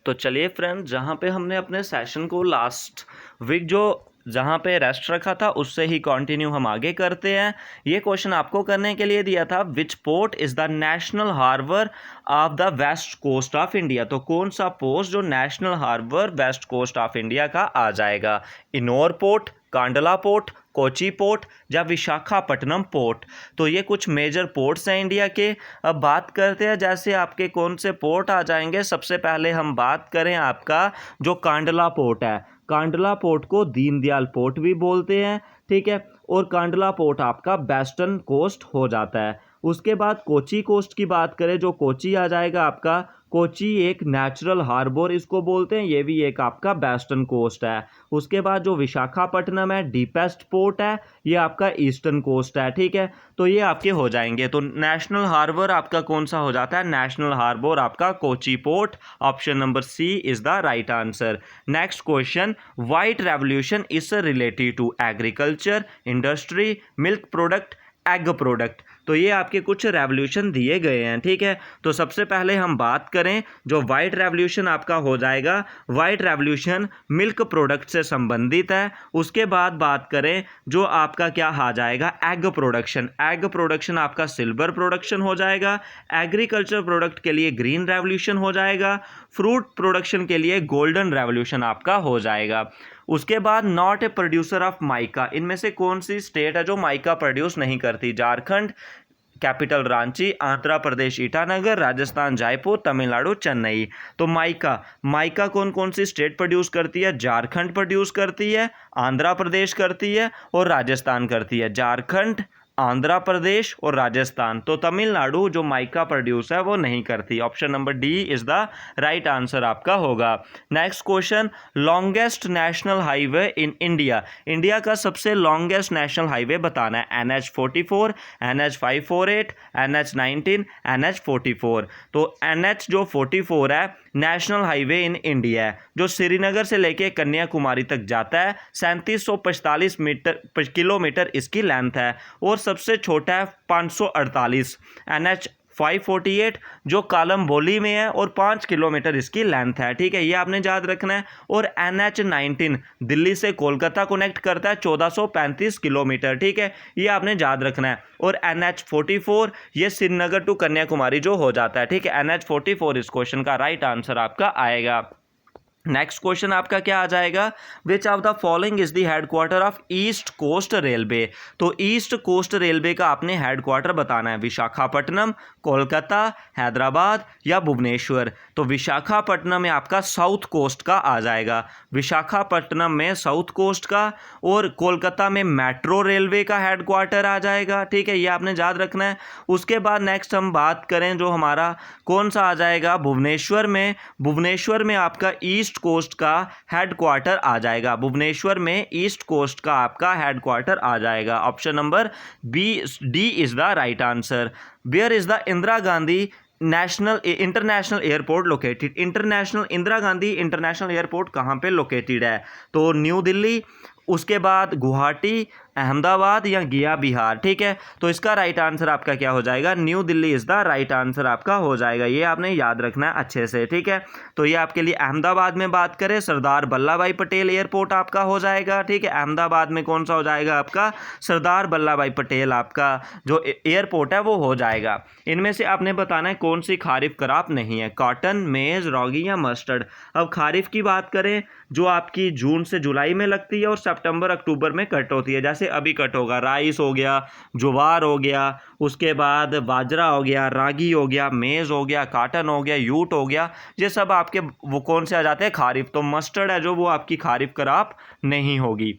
तो चलिए फ्रेंड, जहाँ पे हमने अपने सेशन को लास्ट वीक जहाँ पे रेस्ट रखा था उससे ही कंटिन्यू हम आगे करते हैं। ये क्वेश्चन आपको करने के लिए दिया था, which port is the national harbour of the west coast of India. तो कौन सा पोस्ट जो national harbour west coast of India का आ जाएगा? Ennore port, Kandla port, Kochi port या विशाखापट्टनम पोर्ट। तो ये कुछ मेजर पोर्ट्स हैं इंडिया के। अब बात करते हैं जैसे आपके कौन से पोर्ट आ जाएंगे। सबसे पहले हम बात करें आपका जो कांडला पोर्ट है। कांडला पोर्ट को दीनदयाल पोर्ट भी बोलते हैं, ठीक है। और कांडला पोर्ट आपका वेस्टर्न कोस्ट हो जाता है। उसके बाद कोची कोस्ट की बात करें, जो कोची आ जाएगा आपका, कोची एक नेचुरल हार्बर इसको बोलते हैं, ये भी एक आपका वेस्टर्न कोस्ट है। उसके बाद जो विशाखापट्टनम है डीपेस्ट पोर्ट है, ये आपका ईस्टर्न कोस्ट है, ठीक है। तो ये आपके हो जाएंगे। तो नेशनल हार्बर आपका कौन सा हो जाता है? नेशनल हार्बर आपका Kochi port. Option number C is the right answer. Next question, white revolution is related to agriculture, industry, milk product, egg product. तो ये आपके कुछ रेवोल्यूशन दिए गए हैं, ठीक है। तो सबसे पहले हम बात करें, जो वाइट रेवोल्यूशन आपका हो जाएगा, वाइट रेवोल्यूशन मिल्क प्रोडक्ट से संबंधित है। उसके बाद बात करें जो आपका क्या आ जाएगा, एग प्रोडक्शन। एग प्रोडक्शन आपका सिल्वर प्रोडक्शन हो जाएगा। एग्रीकल्चर प्रोडक्ट के लिए ग्रीन रेवोल्यूशन हो जाएगा। फ्रूट प्रोडक्शन के लिए गोल्डन रेवोल्यूशन आपका हो जाएगा। उसके बाद not a producer of mica, इनमें से कौन सी स्टेट है जो माइका प्रोड्यूस नहीं करती? झारखंड, कैपिटल रांची, आंध्र प्रदेश ईटानगर, राजस्थान जयपुर, तमिलनाडु चेन्नई। तो माइका कौन कौन सी स्टेट प्रोड्यूस करती है? झारखंड प्रोड्यूस करती है, आंध्र प्रदेश करती है और राजस्थान करती है। झारखंड, आंध्र प्रदेश और राजस्थान। तो तमिलनाडु जो माइका प्रोड्यूस है वो नहीं करती। Option number D is the right answer आपका होगा। Next question, longest national highway in India. India का सबसे लॉन्गेस्ट नेशनल हाईवे बताना है। NH44, NH548, NH19, NH44। तो NH जो 44 है नेशनल हाईवे इन इंडिया है, जो श्रीनगर से लेके कन्याकुमारी तक जाता है। 3745 किलोमीटर इसकी लेंथ है और सबसे छोटा है 548। NH548 जो कालमबोली में है और 5 किलोमीटर इसकी लेंथ है, ठीक है। ये आपने याद रखना है। और NH19 दिल्ली से कोलकाता कनेक्ट करता है 1435 किलोमीटर, ठीक है। ये आपने याद रखना है। और NH44 ये श्रीनगर टू कन्याकुमारी जो हो जाता है, ठीक है। NH44 इस क्वेश्चन का राइट आंसर आपका आएगा। नेक्स्ट क्वेश्चन आपका क्या आ जाएगा, which of the following is the headquarter of east coast railway. तो ईस्ट कोस्ट रेलवे का आपने हेडक्वार्टर बताना है। विशाखापट्टनम, कोलकाता, हैदराबाद या भुवनेश्वर। तो विशाखापट्टनम में आपका साउथ कोस्ट का आ जाएगा, विशाखापट्टनम में साउथ कोस्ट का। और कोलकाता में मेट्रो रेलवे का हेडक्वार्टर आ जाएगा, ठीक है। ये आपने याद रखना है। उसके बाद नेक्स्ट हम बात करें जो हमारा कौन सा आ जाएगा, भुवनेश्वर में आपका ईस्ट कोस्ट का हेडक्वार्टर आ जाएगा। भुवनेश्वर में ईस्ट कोस्ट का आपका हेडक्वार्टर आ जाएगा। Option number D is the right answer. Where is the Indira Gandhi international airport located. International Indira Gandhi international airport कहाँ पे लोकेटेड है? तो न्यू दिल्ली, उसके बाद गुवाहाटी, अहमदाबाद या गया बिहार, ठीक है। तो इसका राइट आंसर आपका क्या हो जाएगा? New Delhi is the right answer आपका हो जाएगा। ये आपने याद रखना है अच्छे से, ठीक है। तो ये आपके लिए अहमदाबाद में बात करें, सरदार वल्लभ भाई पटेल एयरपोर्ट आपका हो जाएगा, ठीक है। अहमदाबाद में कौन सा हो जाएगा आपका? सरदार वल्लभ भाई पटेल आपका जो एयरपोर्ट है वो हो जाएगा। इनमें से आपने बताना है कौन सी खारिफ क्रॉप नहीं है, कॉटन, मेज, रॉगी या मस्टर्ड। अब खारिफ की बात करें जो आपकी जून से जुलाई में लगती है और सितंबर अक्टूबर में कट होती है। जैसे अभी कट होगा, राइस हो गया, ज्वार हो गया, उसके बाद बाजरा हो गया, रागी हो गया, मेज हो गया, काटन हो गया, यूट हो गया। ये सब आपके वो कौन से आ जाते हैं? खारिफ। तो मस्टर्ड है जो वो आपकी खारिफ क्रॉप नहीं होगी।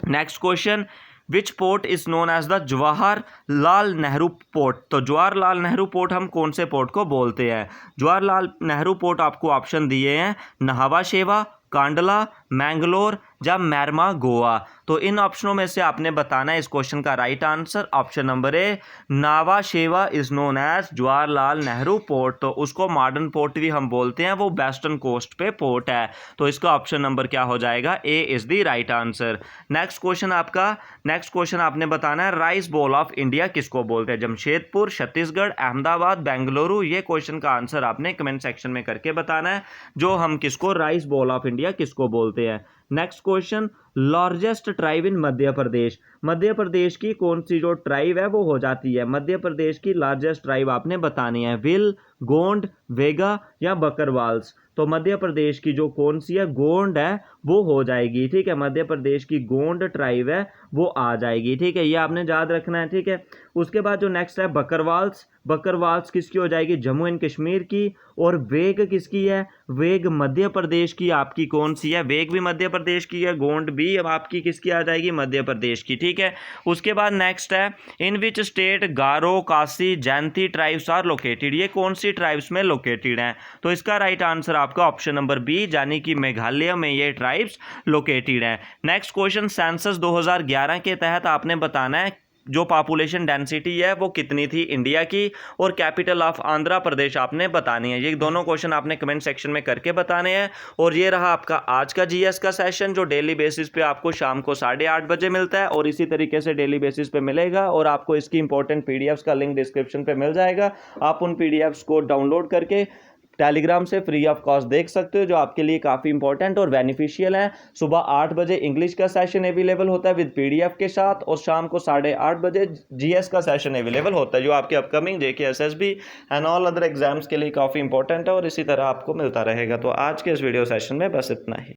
Next question, which port is known as the Jawaharlal Nehru port. तो जवाहरलाल नेहरू पोर्ट हम कौन से पोर्ट को बोलते हैं? जवाहरलाल नेहरू पोर्ट आपको ऑप्शन दिए हैं, नहावा शेवा, कांडला, मैंगलोर या मैरमा गोवा। तो इन ऑप्शनों में से आपने बताना है इस क्वेश्चन का right answer. Option number A, Nhava Sheva is known as Jawaharlal Nehru port, तो उसको मॉडर्न पोर्ट भी हम बोलते हैं, वो वेस्टर्न कोस्ट पे पोर्ट है। तो इसका ऑप्शन नंबर क्या हो जाएगा, A is the right answer. Next question आपने बताना है राइस बोल ऑफ इंडिया किसको बोलते हैं। जमशेदपुर, छत्तीसगढ़, अहमदाबाद, बेंगलुरु, ये क्वेश्चन का आंसर आपने कमेंट सेक्शन में करके बताना है, जो हम किसको राइस बोल ऑफ इंडिया किसको बोलते हैं। Next question, largest tribe in Madhya Pradesh. Madhya Pradesh की कौन सी जो ट्राइब है वो हो जाती है, मध्य प्रदेश की लार्जेस्ट ट्राइब आपने बतानी है, विल, गोंड, वेगा या बकरवाल्स। तो मध्य प्रदेश की जो कौन सी है, गोंड है, वो हो जाएगी। ठीक है, मध्य प्रदेश की गोंड ट्राइब है वो आ जाएगी। ठीक है, ये आपने याद रखना है। ठीक है, उसके बाद जो नेक्स्ट है बकरवाल्स, बकरवाल्स किसकी हो जाएगी, जम्मू एंड कश्मीर की। और वेग किसकी है, वेग मध्य प्रदेश की आपकी कौन सी है, वेग भी मध्य प्रदेश की है, गोंड भी अब आपकी किसकी आ जाएगी, मध्य प्रदेश की। ठीक है, उसके बाद नेक्स्ट है इन विच स्टेट गारो, कासी, जैंती ट्राइब्स आर लोकेटेड, ये कौन सी ट्राइब्स में लोकेटेड हैं। तो इसका राइट आंसर आपका ऑप्शन नंबर बी, यानी कि मेघालय में ये ट्राइब्स लोकेटेड हैं। नेक्स्ट क्वेश्चन, सेंसस 2011 के तहत आपने बताना है जो पॉपुलेशन डेंसिटी है वो कितनी थी इंडिया की, और कैपिटल ऑफ आंध्र प्रदेश आपने बतानी है। ये दोनों क्वेश्चन आपने कमेंट सेक्शन में करके बताने हैं। और ये रहा आपका आज का जीएस का सेशन, जो डेली बेसिस पे आपको शाम को 8:30 बजे मिलता है, और इसी तरीके से डेली बेसिस पे मिलेगा। और आपको इसकी इंपॉर्टेंट पीडीएफ्स का लिंक डिस्क्रिप्शन पे मिल जाएगा, आप उन पीडीएफ्स को डाउनलोड करके टेलीग्राम से फ्री ऑफ कॉस्ट देख सकते हो, जो आपके लिए काफ़ी इंपॉर्टेंट और बेनिफिशियल है। सुबह 8 बजे इंग्लिश का सेशन अवेलेबल होता है विद पीडीएफ के साथ, और शाम को 8:30 बजे जीएस का सेशन अवेलेबल होता है, जो आपके upcoming JK SSB and all other exams के लिए काफ़ी इंपॉर्टेंट है, और इसी तरह आपको मिलता रहेगा। तो आज के इस वीडियो सेशन में बस इतना ही।